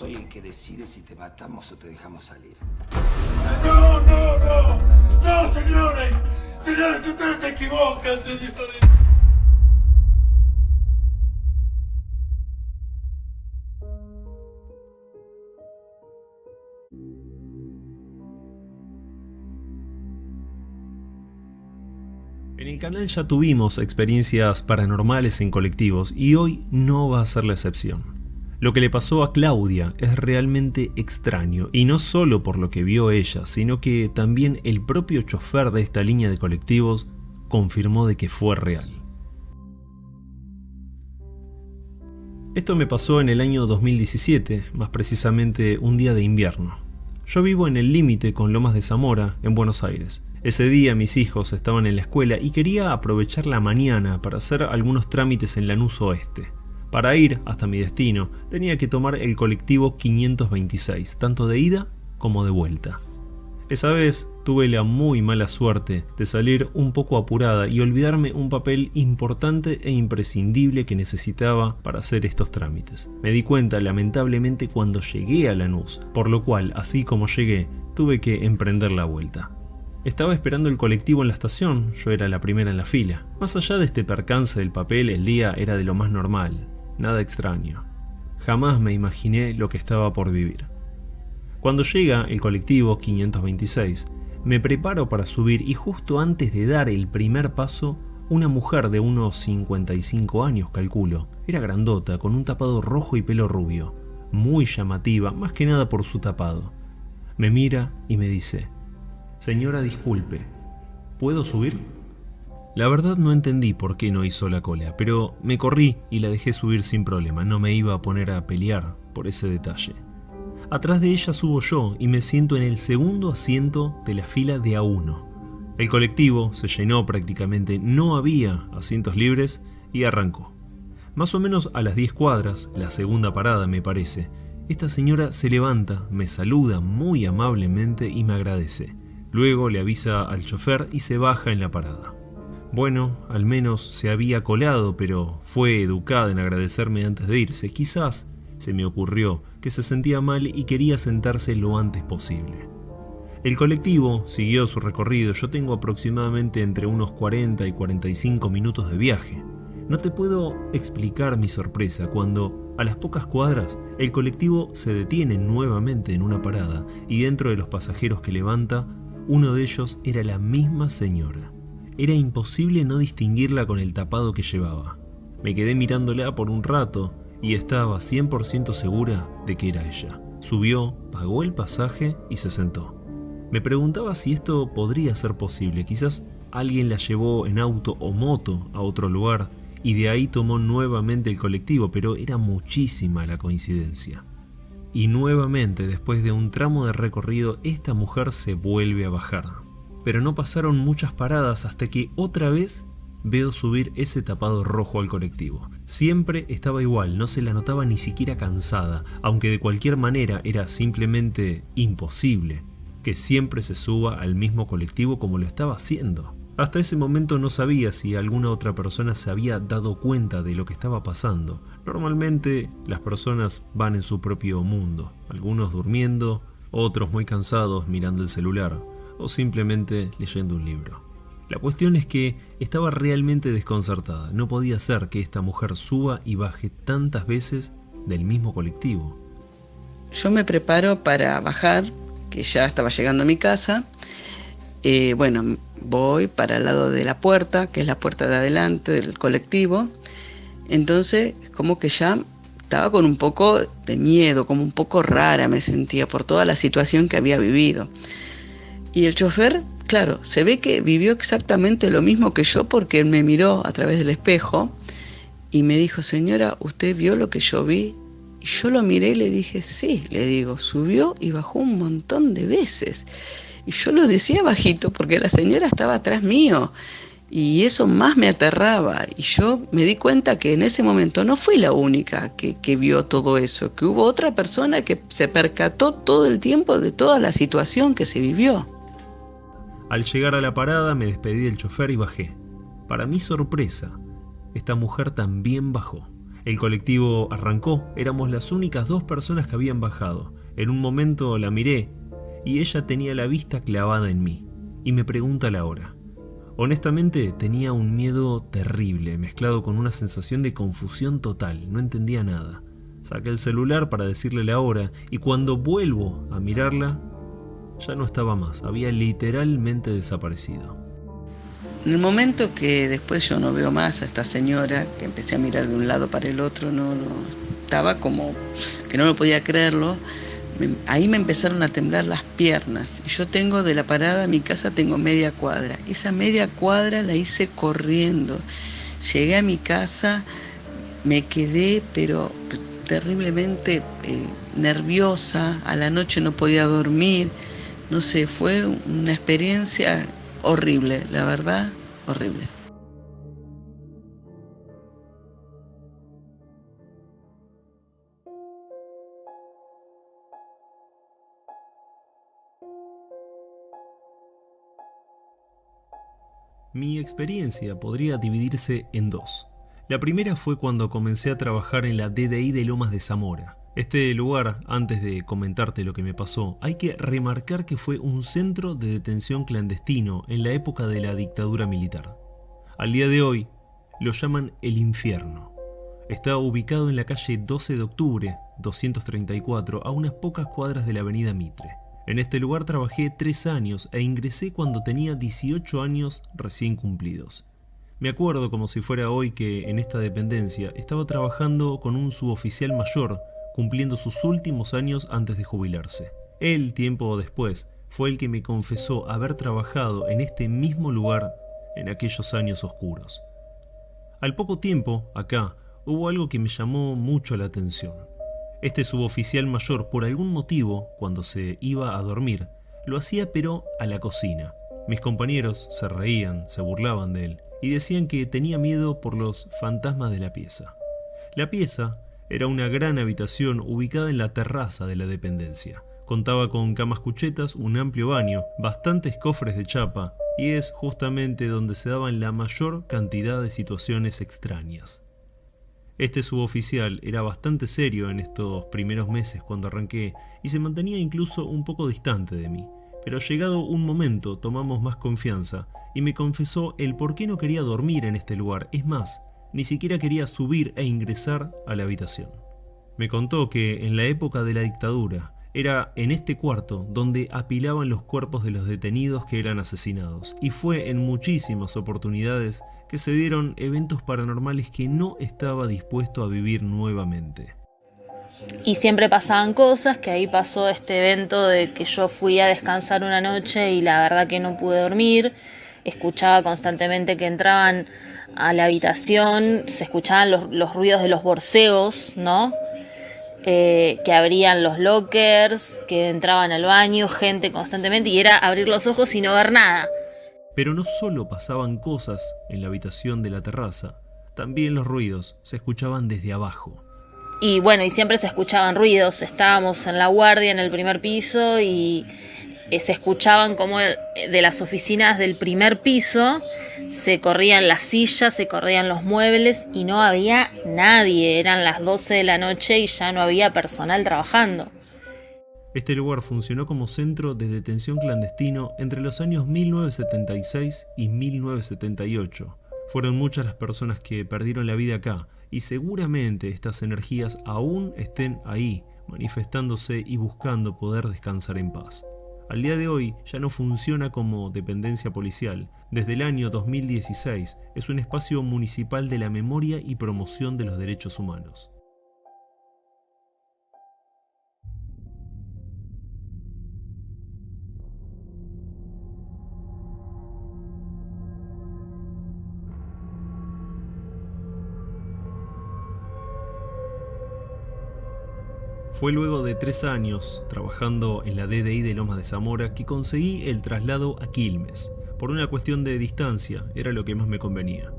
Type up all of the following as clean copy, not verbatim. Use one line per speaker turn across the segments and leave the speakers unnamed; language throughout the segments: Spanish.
soy el que decide si te matamos o te dejamos salir.
¡No, no, no! ¡No, señores! Señores, ustedes se equivocan, señores.
En el canal ya tuvimos experiencias paranormales en colectivos y hoy no va a ser la excepción. Lo que le pasó a Claudia es realmente extraño, y no solo por lo que vio ella, sino que también el propio chofer de esta línea de colectivos confirmó de que fue real. Esto me pasó en el año 2017, más precisamente un día de invierno. Yo vivo en el límite con Lomas de Zamora, en Buenos Aires. Ese día mis hijos estaban en la escuela y quería aprovechar la mañana para hacer algunos trámites en Lanús Oeste. Para ir hasta mi destino tenía que tomar el colectivo 526, tanto de ida como de vuelta. Esa vez tuve la muy mala suerte de salir un poco apurada y olvidarme un papel importante e imprescindible que necesitaba para hacer estos trámites. Me di cuenta lamentablemente cuando llegué a Lanús, por lo cual, así como llegué, tuve que emprender la vuelta. Estaba esperando el colectivo en la estación, yo era la primera en la fila. Más allá de este percance del papel, el día era de lo más normal, nada extraño. Jamás me imaginé lo que estaba por vivir. Cuando llega el colectivo 526, me preparo para subir y justo antes de dar el primer paso, una mujer de unos 55 años calculo, era grandota, con un tapado rojo y pelo rubio, muy llamativa, más que nada por su tapado. Me mira y me dice: «Señora, disculpe, ¿puedo subir?». La verdad no entendí por qué no hizo la cola, pero me corrí y la dejé subir sin problema, no me iba a poner a pelear por ese detalle. Atrás de ella subo yo y me siento en el segundo asiento de la fila de A1. El colectivo se llenó prácticamente, no había asientos libres y arrancó. Más o menos a las 10 cuadras, la segunda parada me parece, esta señora se levanta, me saluda muy amablemente y me agradece. Luego le avisa al chofer y se baja en la parada. Bueno, al menos se había colado, pero fue educada en agradecerme antes de irse. Quizás se me ocurrió que se sentía mal y quería sentarse lo antes posible. El colectivo siguió su recorrido. Yo tengo aproximadamente entre unos 40 y 45 minutos de viaje. No te puedo explicar mi sorpresa cuando, a las pocas cuadras, el colectivo se detiene nuevamente en una parada y dentro de los pasajeros que levanta, uno de ellos era la misma señora. Era imposible no distinguirla con el tapado que llevaba. Me quedé mirándola por un rato y estaba 100% segura de que era ella. Subió, pagó el pasaje y se sentó. Me preguntaba si esto podría ser posible. Quizás alguien la llevó en auto o moto a otro lugar y de ahí tomó nuevamente el colectivo, pero era muchísima la coincidencia. Y nuevamente, después de un tramo de recorrido, esta mujer se vuelve a bajar. Pero no pasaron muchas paradas hasta que otra vez veo subir ese tapado rojo al colectivo. Siempre estaba igual, no se la notaba ni siquiera cansada, aunque de cualquier manera era simplemente imposible que siempre se suba al mismo colectivo como lo estaba haciendo. Hasta ese momento no sabía si alguna otra persona se había dado cuenta de lo que estaba pasando. Normalmente las personas van en su propio mundo, algunos durmiendo, otros muy cansados mirando el celular o simplemente leyendo un libro. La cuestión es que estaba realmente desconcertada. No podía ser que esta mujer suba y baje tantas veces del mismo colectivo.
Yo me preparo para bajar, que ya estaba llegando a mi casa. Voy para el lado de la puerta, que es la puerta de adelante del colectivo. Entonces, como que ya estaba con un poco de miedo, como un poco rara me sentía por toda la situación que había vivido. Y el chofer, claro, se ve que vivió exactamente lo mismo que yo porque él me miró a través del espejo y me dijo: «Señora, ¿usted vio lo que yo vi?». Y yo lo miré y le dije: «Sí», le digo, subió y bajó un montón de veces. Y yo lo decía bajito porque la señora estaba atrás mío y eso más me aterraba. Y yo me di cuenta que en ese momento no fui la única que vio todo eso, que hubo otra persona que se percató todo el tiempo de toda la situación que se vivió.
Al llegar a la parada me despedí del chofer y bajé. Para mi sorpresa, esta mujer también bajó. El colectivo arrancó, éramos las únicas 2 personas que habían bajado. En un momento la miré y ella tenía la vista clavada en mí y me pregunta la hora. Honestamente tenía un miedo terrible mezclado con una sensación de confusión total, no entendía nada. Saqué el celular para decirle la hora y cuando vuelvo a mirarla ya no estaba más, había literalmente desaparecido.
En el momento que después yo no veo más a esta señora, que empecé a mirar de un lado para el otro, estaba como que no lo podía creerlo, ahí me empezaron a temblar las piernas. Y yo tengo de la parada a mi casa, tengo media cuadra. Esa media cuadra la hice corriendo. Llegué a mi casa, me quedé, pero terriblemente nerviosa, a la noche no podía dormir, no sé, fue una experiencia horrible, la verdad, horrible.
Mi experiencia podría dividirse en 2. La primera fue cuando comencé a trabajar en la DDI de Lomas de Zamora. Este lugar, antes de comentarte lo que me pasó, hay que remarcar que fue un centro de detención clandestino en la época de la dictadura militar. Al día de hoy, lo llaman el infierno. Está ubicado en la calle 12 de octubre, 234, a unas pocas cuadras de la avenida Mitre. En este lugar trabajé 3 años e ingresé cuando tenía 18 años recién cumplidos. Me acuerdo como si fuera hoy que en esta dependencia estaba trabajando con un suboficial mayor, cumpliendo sus últimos años antes de jubilarse. Él, tiempo después, fue el que me confesó haber trabajado en este mismo lugar en aquellos años oscuros. Al poco tiempo, acá, hubo algo que me llamó mucho la atención. Este suboficial mayor, por algún motivo, cuando se iba a dormir, lo hacía pero a la cocina. Mis compañeros se reían, se burlaban de él y decían que tenía miedo por los fantasmas de la pieza. La pieza era una gran habitación ubicada en la terraza de la dependencia. Contaba con camas cuchetas, un amplio baño, bastantes cofres de chapa y es justamente donde se daban la mayor cantidad de situaciones extrañas. Este suboficial era bastante serio en estos primeros meses cuando arranqué y se mantenía incluso un poco distante de mí. Pero llegado un momento tomamos más confianza y me confesó el por qué no quería dormir en este lugar. Es más, ni siquiera quería subir e ingresar a la habitación. Me contó que en la época de la dictadura era en este cuarto donde apilaban los cuerpos de los detenidos que eran asesinados y fue en muchísimas oportunidades que se dieron eventos paranormales que no estaba dispuesto a vivir nuevamente.
Y siempre pasaban cosas, que ahí pasó este evento de que yo fui a descansar una noche y la verdad que no pude dormir. Escuchaba constantemente que entraban a la habitación, se escuchaban los ruidos de los borseos, ¿no? Que abrían los lockers, que entraban al baño, gente constantemente, y era abrir los ojos y no ver nada.
Pero no solo pasaban cosas en la habitación de la terraza, también los ruidos se escuchaban desde abajo.
Y bueno, y siempre se escuchaban ruidos. Estábamos en la guardia en el primer piso y se escuchaban como de las oficinas del primer piso se corrían las sillas, se corrían los muebles y no había nadie. Eran las 12 de la noche y ya no había personal trabajando.
Este lugar funcionó como centro de detención clandestino entre los años 1976 y 1978. Fueron muchas las personas que perdieron la vida acá y seguramente estas energías aún estén ahí, manifestándose y buscando poder descansar en paz. Al día de hoy ya no funciona como dependencia policial. Desde el año 2016 es un espacio municipal de la memoria y promoción de los derechos humanos. Fue luego de 3 años trabajando en la DDI de Lomas de Zamora que conseguí el traslado a Quilmes. Por una cuestión de distancia, era lo que más me convenía.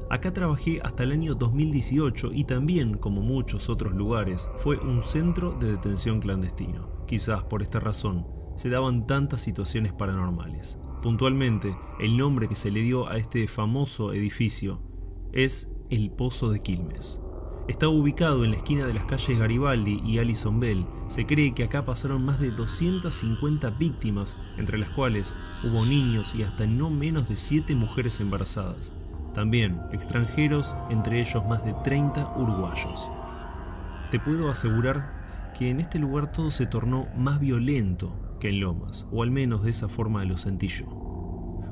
Acá trabajé hasta el año 2018 y también, como muchos otros lugares, fue un centro de detención clandestino. Quizás por esta razón se daban tantas situaciones paranormales. Puntualmente, el nombre que se le dio a este famoso edificio es el Pozo de Quilmes. Está ubicado en la esquina de las calles Garibaldi y Alison Bell. Se cree que acá pasaron más de 250 víctimas, entre las cuales hubo niños y hasta no menos de 7 mujeres embarazadas. También extranjeros, entre ellos más de 30 uruguayos. Te puedo asegurar que en este lugar todo se tornó más violento que en Lomas, o al menos de esa forma lo sentí yo.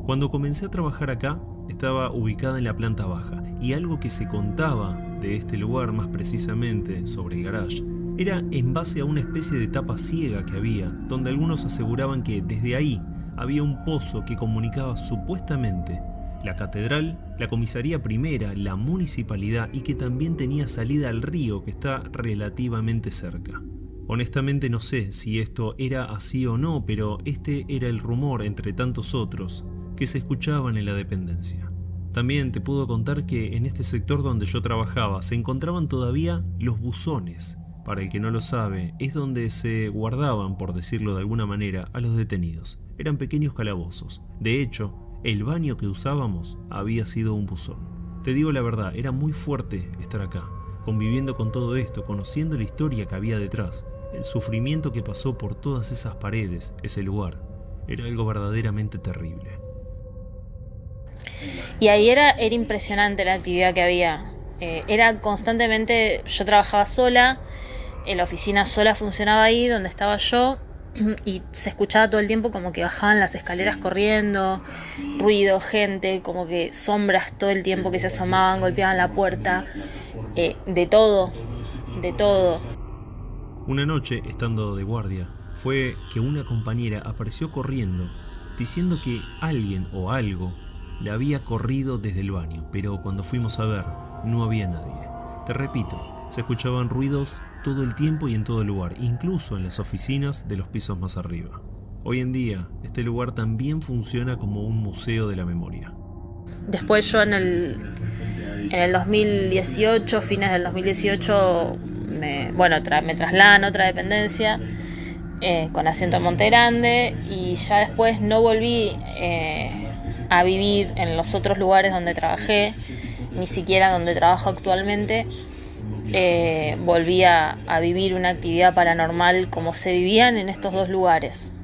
Cuando comencé a trabajar acá, estaba ubicada en la planta baja, y algo que se contaba de este lugar, más precisamente sobre el garage, era en base a una especie de tapa ciega que había, donde algunos aseguraban que desde ahí había un pozo que comunicaba supuestamente la catedral, la comisaría primera, la municipalidad y que también tenía salida al río que está relativamente cerca. Honestamente no sé si esto era así o no, pero este era el rumor entre tantos otros que se escuchaban en la dependencia. También te puedo contar que en este sector donde yo trabajaba se encontraban todavía los buzones. Para el que no lo sabe, es donde se guardaban, por decirlo de alguna manera, a los detenidos. Eran pequeños calabozos. De hecho, el baño que usábamos había sido un buzón. Te digo la verdad, era muy fuerte estar acá, conviviendo con todo esto, conociendo la historia que había detrás, el sufrimiento que pasó por todas esas paredes, ese lugar. Era algo verdaderamente terrible.
Y ahí era impresionante la actividad que había. Era constantemente, yo trabajaba sola, la oficina sola funcionaba ahí donde estaba yo, y se escuchaba todo el tiempo como que bajaban las escaleras corriendo, ruido, gente, como que sombras todo el tiempo que se asomaban, golpeaban la puerta, de todo.
Una noche, estando de guardia, fue que una compañera apareció corriendo, diciendo que alguien o algo la había corrido desde el baño, pero cuando fuimos a ver, no había nadie. Te repito, se escuchaban ruidos todo el tiempo y en todo lugar, incluso en las oficinas de los pisos más arriba. Hoy en día, este lugar también funciona como un museo de la memoria.
Después yo en el 2018, fines del 2018, me trasladan a otra dependencia con asiento en Monte Grande, y ya después no volví a vivir en los otros lugares donde trabajé, ni siquiera donde trabajo actualmente. Volví a vivir una actividad paranormal como se vivían en estos dos lugares.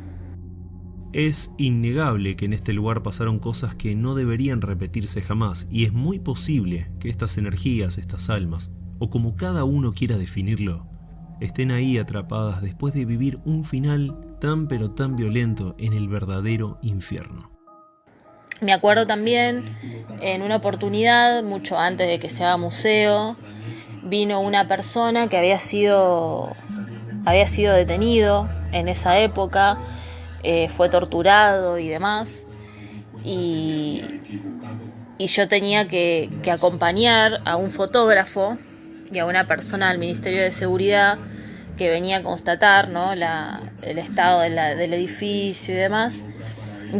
Es innegable que en este lugar pasaron cosas que no deberían repetirse jamás, y es muy posible que estas energías, estas almas, o como cada uno quiera definirlo, estén ahí atrapadas después de vivir un final tan pero tan violento en el verdadero infierno.
Me acuerdo también, en una oportunidad, mucho antes de que se haga museo, vino una persona que había sido detenido en esa época, fue torturado y demás, y yo tenía que acompañar a un fotógrafo y a una persona del Ministerio de Seguridad que venía a constatar, ¿no?, el estado del edificio y demás.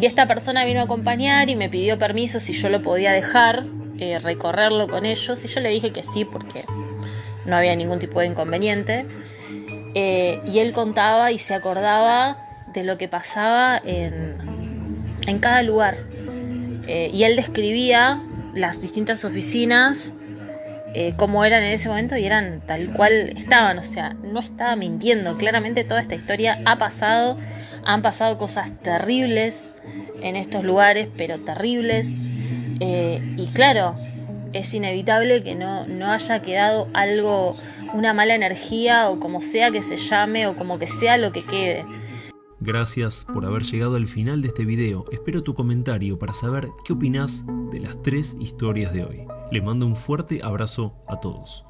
Y esta persona vino a acompañar y me pidió permiso si yo lo podía dejar recorrerlo con ellos, y yo le dije que sí, porque no había ningún tipo de inconveniente. Y él contaba y se acordaba de lo que pasaba en cada lugar. Y él describía las distintas oficinas, cómo eran en ese momento, y eran tal cual estaban. O sea, no estaba mintiendo. Claramente toda esta historia ha pasado. Han pasado cosas terribles en estos lugares, pero terribles. Y claro, es inevitable que no haya quedado algo, una mala energía, o como sea que se llame, o como que sea lo que quede.
Gracias por haber llegado al final de este video. Espero tu comentario para saber qué opinás de las 3 historias de hoy. Les mando un fuerte abrazo a todos.